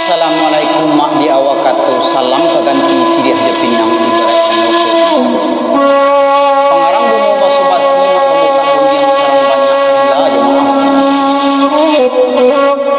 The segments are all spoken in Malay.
Assalamualaikum mak di awakatu salam kaganti sidi haja pinang ibaratkan pengarang bumu baso basi mak pemuka dunia karang banyak ila jemaah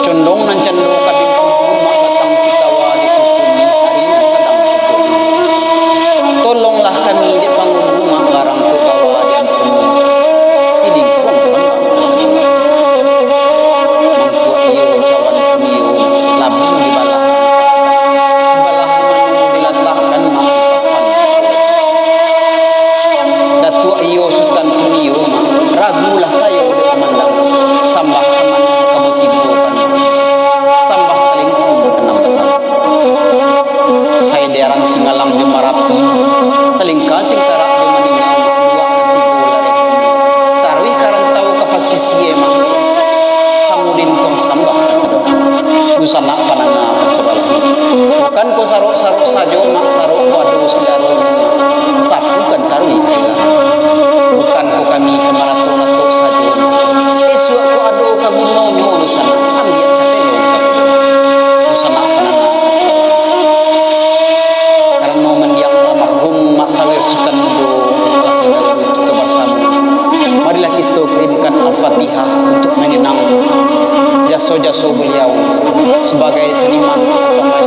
condong nan cendo kabin kudu mak batang sikawa disusun harina kadang kudu tolonglah kami di panggung mak garang kugawa di ampumu hiding kuang sambang mangtua iyo jawan kumiyo labing di balah manu diletakkan datuk iyo sultan kumiyo ragulah sayo di semandang sambah teman kamu timbulkan sambah telingkung kenam besar saya derang singalang di marapi telingka singkarak di maningau dua ketiga lari tarwi karang tahu kapasisi emang samudin kong sambah kasadok busana pananga kasadok bukan ko sarok-sarok sajo mak sarok ko adu selaro sapu kan tarwi bukan ko kami kemaraton sajo esok ko adu kagunau nyo urusan ambil katelo busana pananga karena mendiang almarhum mak sawir sultan mudo kebersamaan marilah kita kirimkan al-fatihah untuk mengenang jasa-jasa beliau sebagai seniman pemain